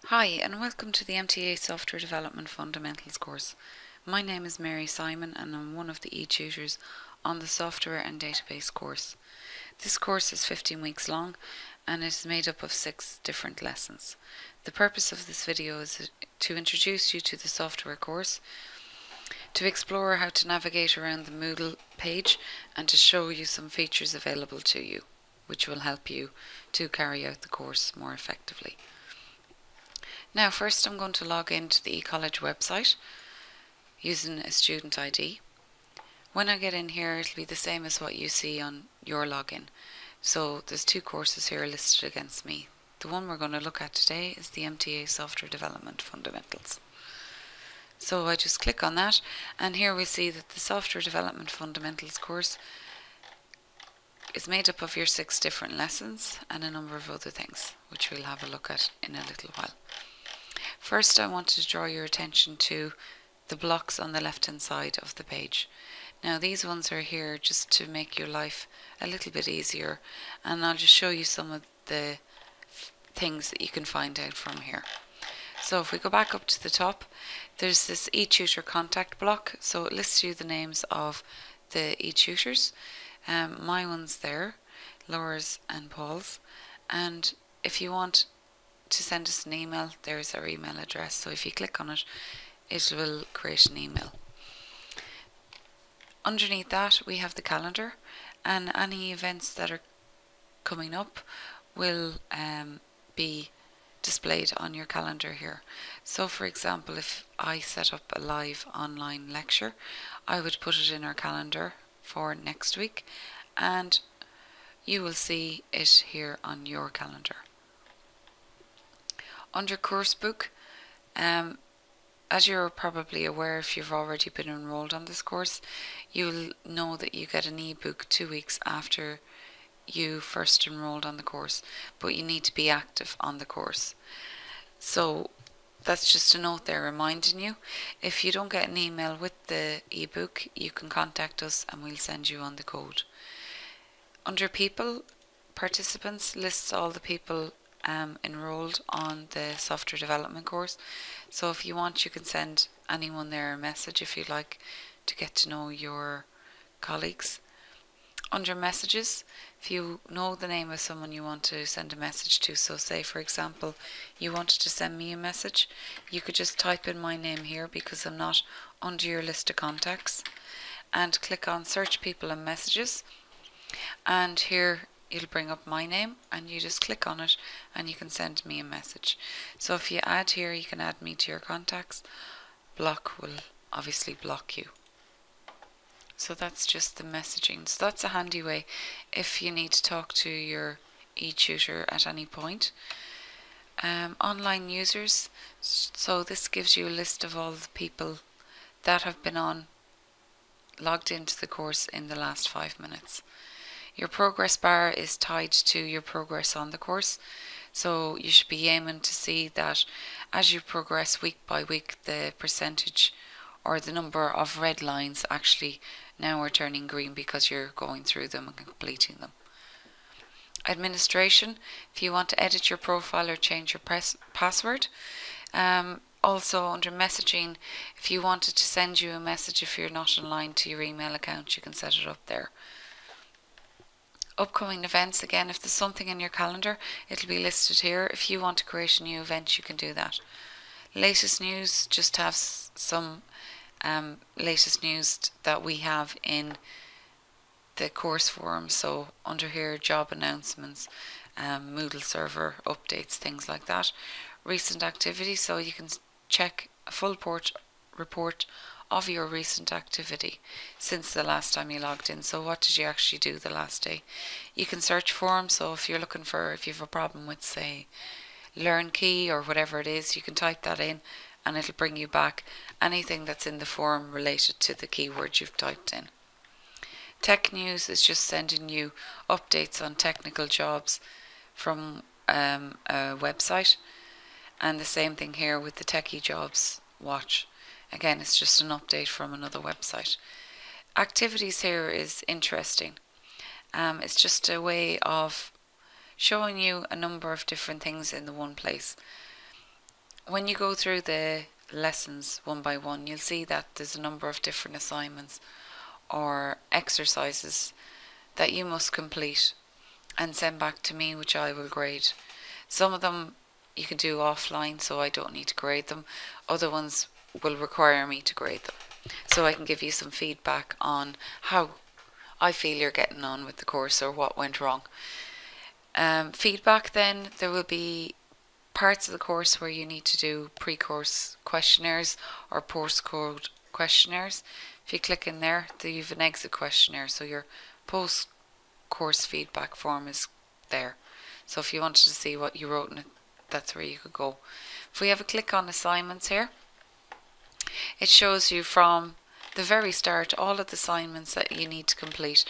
Hi, and welcome to the MTA Software Development Fundamentals course. My name is Mary Simon, and I'm one of the e-tutors on the Software and Database course. This course is 15 weeks long, and it is made up of 6 different lessons. The purpose of this video is to introduce you to the software course, to explore how to navigate around the Moodle page, and to show you some features available to you, which will help you to carry out the course more effectively. Now first I'm going to log into the eCollege website using a student ID. When I get in here, it'll be the same as what you see on your login. So there's 2 courses here listed against me. The one we're going to look at today is the MTA Software Development Fundamentals. So I just click on that, and here we see that the Software Development Fundamentals course is made up of your 6 different lessons and a number of other things, which we'll have a look at in a little while. First, I want to draw your attention to the blocks on the left hand side of the page. Now these ones are here just to make your life a little bit easier, and I'll just show you some of the things that you can find out from here. So if we go back up to the top, there's this eTutor contact block, so it lists you the names of the eTutors. My one's there, Laura's and Paul's, and if you want to send us an email, there's our email address, so if you click on it, it will create an email. Underneath that we have the calendar, and any events that are coming up will be displayed on your calendar here. So for example, if I set up a live online lecture, I would put it in our calendar for next week, and you will see it here on your calendar. Under course book, as you're probably aware if you've already been enrolled on this course, you'll know that you get an ebook 2 weeks after you first enrolled on the course, but you need to be active on the course. So that's just a note there reminding you. If you don't get an email with the ebook, you can contact us and we'll send you on the code. Under people, participants lists all the people enrolled on the software development course. So if you want, you can send anyone there a message if you'd like to get to know your colleagues. Under messages, if you know the name of someone you want to send a message to, so say for example you wanted to send me a message, you could just type in my name here because I'm not under your list of contacts, and click on search people and messages, and here it'll bring up my name, and you just click on it and you can send me a message. So if you add here, you can add me to your contacts. Block will obviously block you. So that's just the messaging. So that's a handy way if you need to talk to your e-tutor at any point. Online users, so this gives you a list of all the people that have been logged into the course in the last 5 minutes. Your progress bar is tied to your progress on the course, so you should be aiming to see that as you progress week by week, the percentage or the number of red lines actually now are turning green because you're going through them and completing them. Administration, if you want to edit your profile or change your password. Also under messaging, if you wanted to send you a message if you're not online to your email account, you can set it up there. Upcoming events, again, if there's something in your calendar, it'll be listed here. If you want to create a new event, you can do that. Latest news, just have some latest news that we have in the course forum. So under here, job announcements, Moodle server updates, things like that. Recent activity, so you can check a full report of your recent activity since the last time you logged in. So what did you actually do the last day? You can search forums, so if you're looking for, if you have a problem with say learn key or whatever it is, you can type that in and it'll bring you back anything that's in the forum related to the keyword you've typed in. Tech news is just sending you updates on technical jobs from a website, and the same thing here with the Techie Jobs Watch. Again, it's just an update from another website. Activities here is interesting. It's just a way of showing you a number of different things in the one place. when you go through the lessons one by one, you'll see that there's a number of different assignments or exercises that you must complete and send back to me, which I will grade. Some of them you can do offline, so I don't need to grade them. Other ones will require me to grade them, so I can give you some feedback on how I feel you're getting on with the course or what went wrong. Feedback, then there will be parts of the course where you need to do pre-course questionnaires or post-course questionnaires. If you click in there, you have an exit questionnaire, so your post-course feedback form is there. So if you wanted to see what you wrote in it, that's where you could go. If we have a click on assignments here, it shows you from the very start all of the assignments that you need to complete,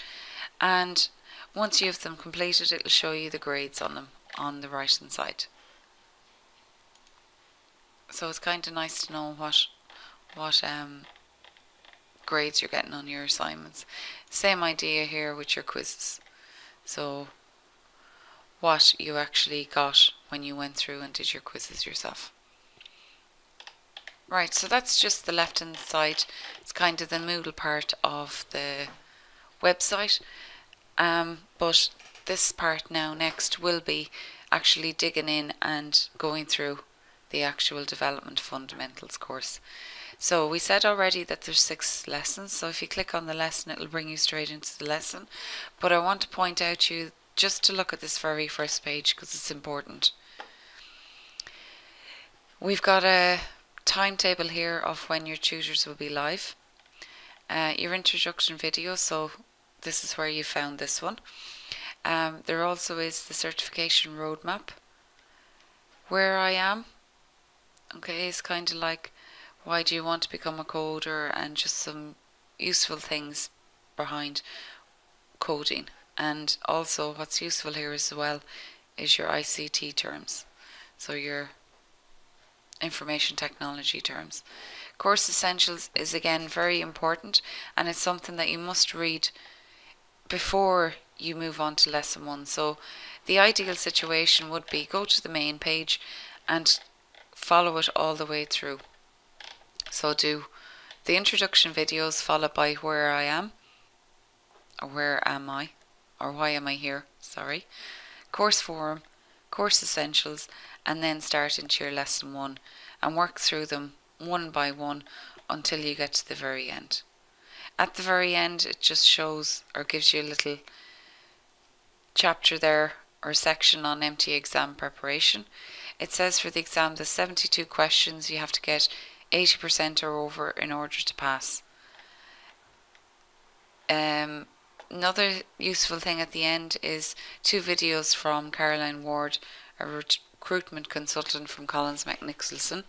and once you have them completed, it will show you the grades on them on the right hand side. So it's kind of nice to know what grades you're getting on your assignments. Same idea here with your quizzes. So what you actually got when you went through and did your quizzes yourself. Right, so that's just the left hand side. It's kind of the Moodle part of the website. But this part now next will be actually digging in and going through the actual development fundamentals course. So we said already that there's 6 lessons, so if you click on the lesson it'll bring you straight into the lesson, but I want to point out to you just to look at this very first page because it's important. We've got a timetable here of when your tutors will be live, your introduction video, so this is where you found this one. There also is the certification roadmap, where I am. Okay, it's kind of like why do you want to become a coder, and just some useful things behind coding. And also what's useful here as well is your ICT terms, so your information technology terms. Course Essentials is again very important, and it's something that you must read before you move on to lesson 1. So the ideal situation would be go to the main page and follow it all the way through. So do the introduction videos followed by where I am, or where am I, or why am I here, sorry, course forum, course essentials, and then start into your lesson 1 and work through them one by one until you get to the very end. At the very end it just shows or gives you a little chapter there or section on MT exam preparation. It says for the exam there's 72 questions, you have to get 80% or over in order to pass. Another useful thing at the end is 2 videos from Caroline Ward, a recruitment consultant from Collins McNicholson,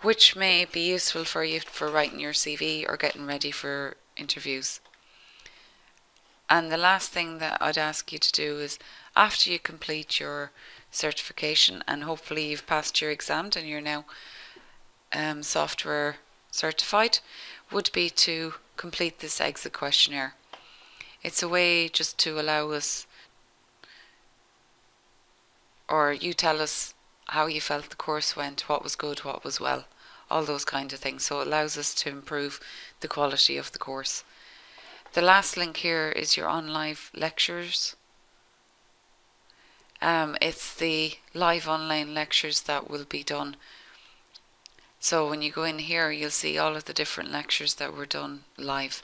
which may be useful for you for writing your CV or getting ready for interviews. And the last thing that I'd ask you to do is, after you complete your certification and hopefully you've passed your exam and you're now software certified, would be to complete this exit questionnaire. It's a way just to allow us, or you tell us how you felt the course went, what was good, what was well, all those kind of things. So it allows us to improve the quality of the course. The last link here is your online lectures. It's the live online lectures that will be done. So when you go in here you'll see all of the different lectures that were done live,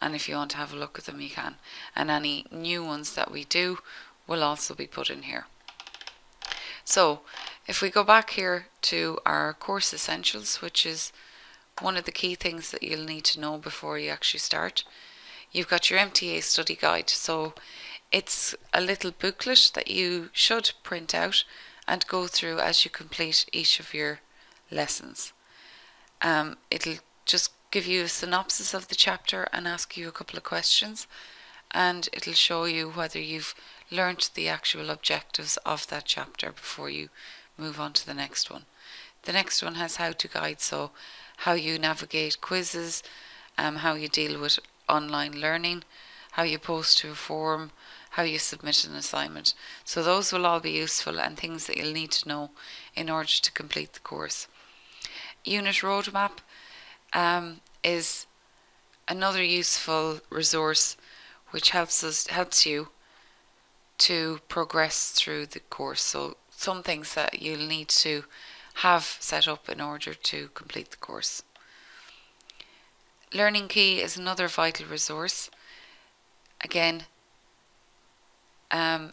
and if you want to have a look at them you can, and any new ones that we do will also be put in here. So if we go back here to our course essentials, which is one of the key things that you'll need to know before you actually start, you've got your MTA study guide. So it's a little booklet that you should print out and go through as you complete each of your lessons. It'll just give you a synopsis of the chapter and ask you a couple of questions, and it'll show you whether you've learnt the actual objectives of that chapter before you move on to the next one. The next one has how-to guide, so how you navigate quizzes, how you deal with online learning, how you post to a forum, how you submit an assignment. So those will all be useful and things that you'll need to know in order to complete the course. Unit Roadmap is another useful resource which helps you to progress through the course. So some things that you'll need to have set up in order to complete the course. Learning Key is another vital resource. Again,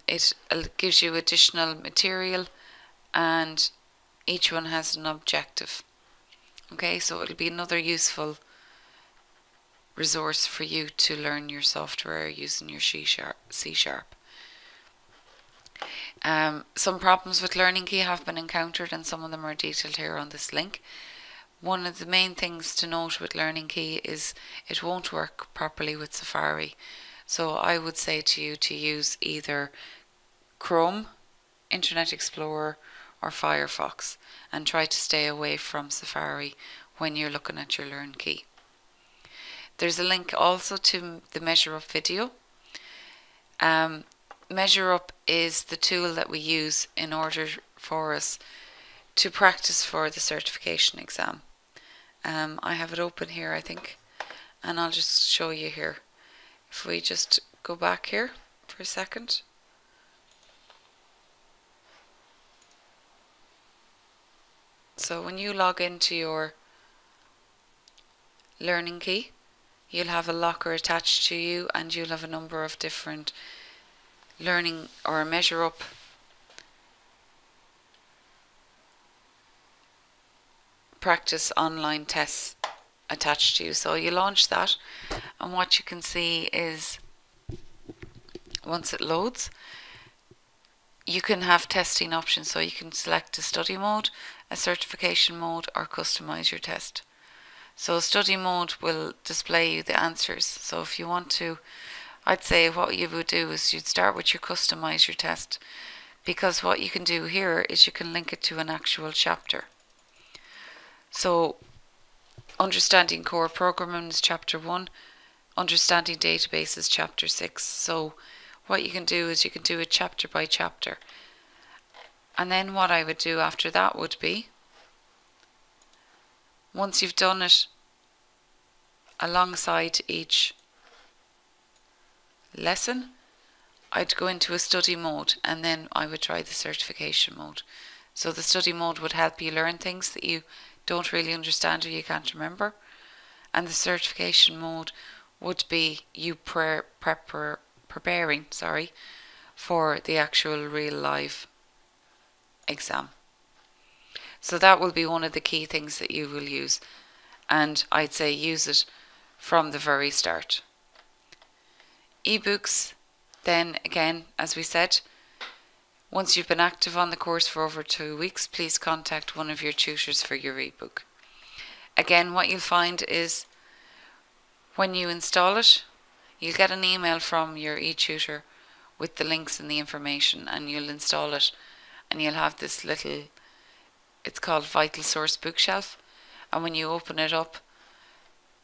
it gives you additional material and each one has an objective. Okay, so it'll be another useful resource for you to learn your software using your C#. Some problems with Learning Key have been encountered and some of them are detailed here on this link. One of the main things to note with Learning Key is it won't work properly with Safari. So I would say to you to use either Chrome, Internet Explorer or Firefox and try to stay away from Safari when you're looking at your Learn Key. There's a link also to the Measure Up video. Measure Up is the tool that we use in order for us to practice for the certification exam. I have it open here, I think, and I'll just show you here. If we just go back here for a second. So when you log into your Learning Key, you'll have a locker attached to you and you'll have a number of different learning or Measure Up practice online tests attached to you. So you launch that and what you can see is once it loads you can have testing options, so you can select a study mode, a certification mode or customize your test. So study mode will display you the answers. So if you want to, I'd say what you would do is you'd start with your customize your test, because what you can do here is you can link it to an actual chapter. So Understanding Core Programming is Chapter 1, Understanding Databases Chapter 6. So what you can do is you can do it chapter by chapter. And then what I would do after that would be, once you've done it alongside each lesson, I'd go into a study mode and then I would try the certification mode. So the study mode would help you learn things that you don't really understand or you can't remember, and the certification mode would be you preparing for the actual real live exam. So that will be one of the key things that you will use, and I'd say use it from the very start. Ebooks, then again, as we said, once you've been active on the course for over 2 weeks, please contact one of your tutors for your ebook. Again, what you'll find is when you install it, you'll get an email from your eTutor with the links and the information, and you'll install it and you'll have this little, it's called Vital Source Bookshelf, and when you open it up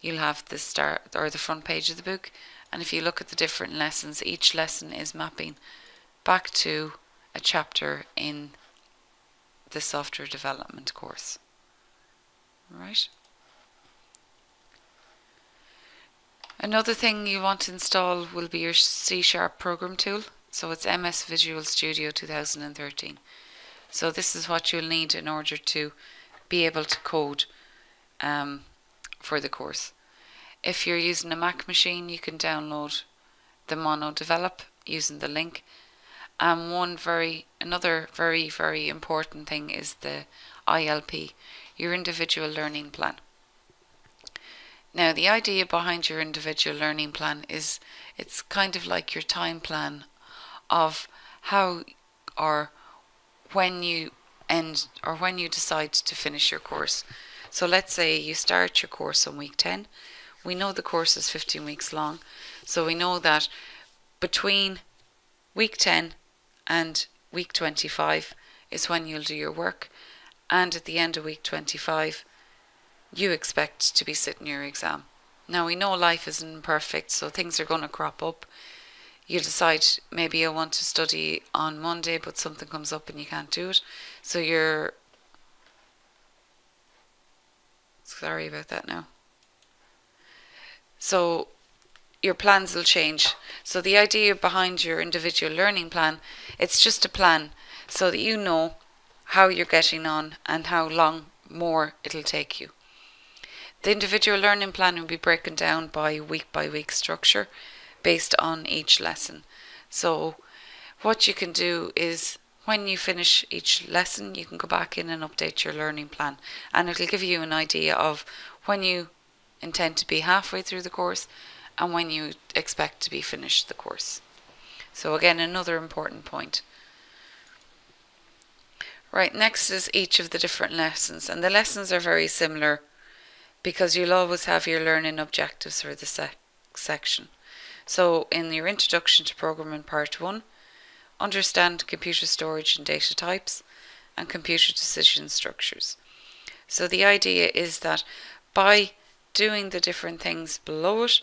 you'll have the start or the front page of the book, and if you look at the different lessons, each lesson is mapping back to a chapter in the software development course. Right. Another thing you want to install will be your C# program tool. So it's MS Visual Studio 2013. So this is what you'll need in order to be able to code for the course. If you're using a Mac machine, you can download the Mono Develop using the link. Another very important thing is the ILP, your Individual Learning Plan. Now, the idea behind your Individual Learning Plan is it's kind of like your time plan of how or when you end or when you decide to finish your course. So let's say you start your course on week 10. We know the course is 15 weeks long, so we know that between week 10 and week 25 is when you'll do your work, and at the end of week 25 you expect to be sitting your exam. Now we know life isn't perfect, so things are going to crop up. you decide maybe I want to study on Monday, but something comes up and you can't do it. So you're, sorry about that now. So your plans will change. So the idea behind your individual learning plan, it's just a plan so that you know how you're getting on and how long more it'll take you. The individual learning plan will be broken down by week structure based on each lesson. So what you can do is when you finish each lesson, you can go back in and update your learning plan, and it'll give you an idea of when you intend to be halfway through the course and when you expect to be finished the course. So again, another important point. Right, next is each of the different lessons, and the lessons are very similar because you'll always have your learning objectives for the section. So in your introduction to programming part 1, understand computer storage and data types and computer decision structures. So the idea is that by doing the different things below it,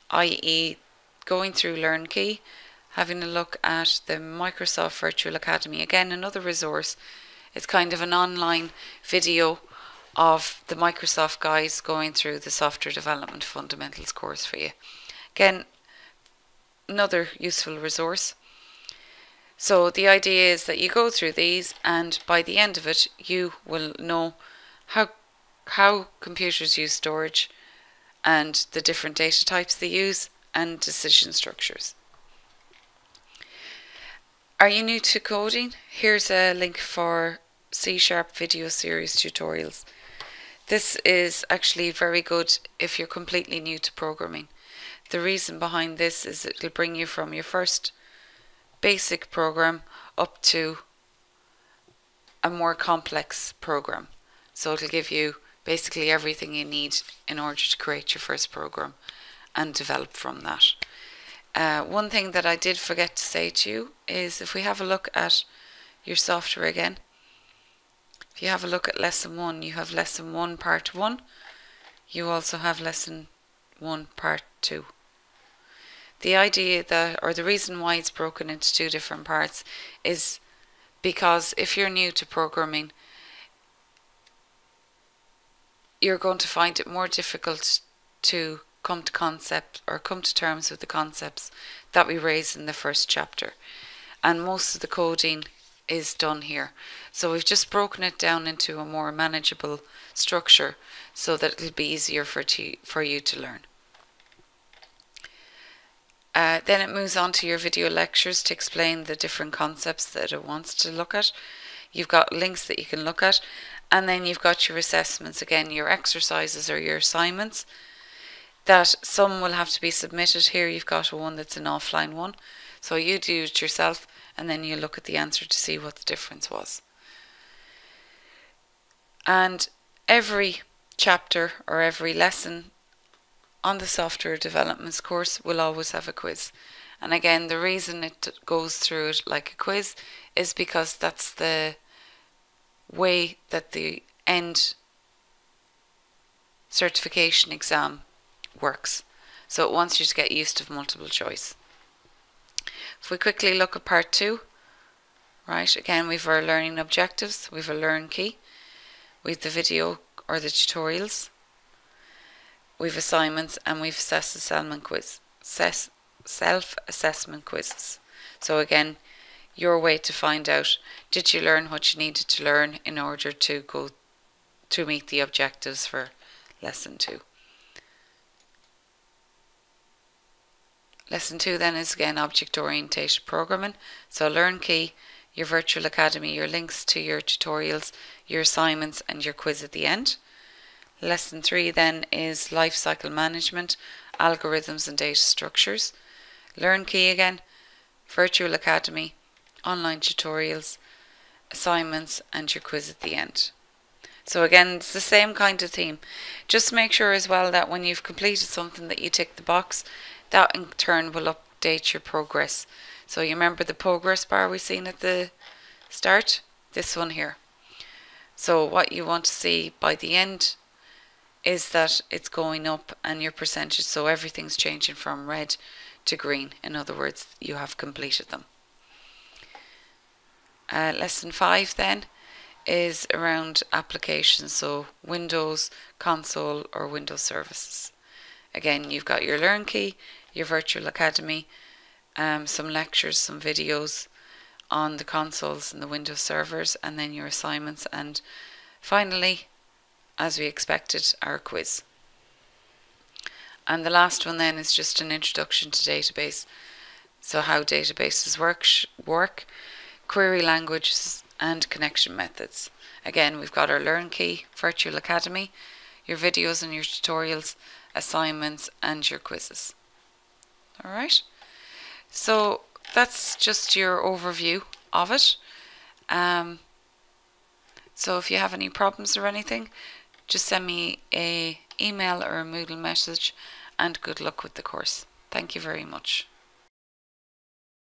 i.e. going through LearnKey, having a look at the Microsoft Virtual Academy, again another resource, it's kind of an online video of the Microsoft guys going through the Software Development Fundamentals course for you. Again, another useful resource. So the idea is that you go through these, and by the end of it you will know how computers use storage and the different data types they use and decision structures. Are you new to coding? Here's a link for C# video series tutorials. This is actually very good if you're completely new to programming. The reason behind this is it'll bring you from your first basic program up to a more complex program. So it'll give you basically everything you need in order to create your first program and develop from that. One thing that I did forget to say to you is if we have a look at your software again, if you have a look at lesson 1, you have lesson 1 part 1, you also have lesson 1 part 2. The idea that, or the reason why it's broken into 2 different parts is because if you're new to programming, you're going to find it more difficult to come to terms with the concepts that we raised in the first chapter, and most of the coding is done here. So we've just broken it down into a more manageable structure so that it'll be easier for you to learn. Then it moves on to your video lectures to explain the different concepts that it wants to look at. You've got links that you can look at, and then you've got your assessments, again your exercises or your assignments that some will have to be submitted. Here you've got one that's an offline one, so you do it yourself and then you look at the answer to see what the difference was. And every chapter or every lesson on the software development course will always have a quiz. And again, the reason it goes through it like a quiz is because that's the way that the end certification exam works. So it wants you to get used to multiple choice. If we quickly look at part 2, right, again we've our learning objectives, we've a LearnKey, we've the video or the tutorials, we've assignments, and we've self-assessment quizzes. So again, your way to find out, did you learn what you needed to learn in order to meet the objectives for lesson 2. Lesson 2 then is again object-oriented programming. So LearnKey, your virtual academy, your links to your tutorials, your assignments, and your quiz at the end. Lesson 3 then is lifecycle management, algorithms and data structures. LearnKey again, virtual academy, online tutorials, assignments, and your quiz at the end. So again, it's the same kind of theme. Just make sure as well that when you've completed something that you tick the box. That in turn will update your progress. So you remember the progress bar we seen at the start? This one here. So what you want to see by the end is that it's going up and your percentage, so everything's changing from red to green. In other words, you have completed them. Lesson 5 then is around applications, so Windows console or Windows services. Again, you've got your Learn Key, your Virtual Academy, some lectures, some videos on the consoles and the Windows servers, and then your assignments, and finally, as we expected, our quiz. And the last one then is just an introduction to database. So how databases work, query languages and connection methods. Again, we've got our Learn Key, Virtual Academy, your videos and your tutorials, assignments and your quizzes. Alright, so that's just your overview of it. So if you have any problems or anything, just send me an email or a Moodle message, and good luck with the course. Thank you very much.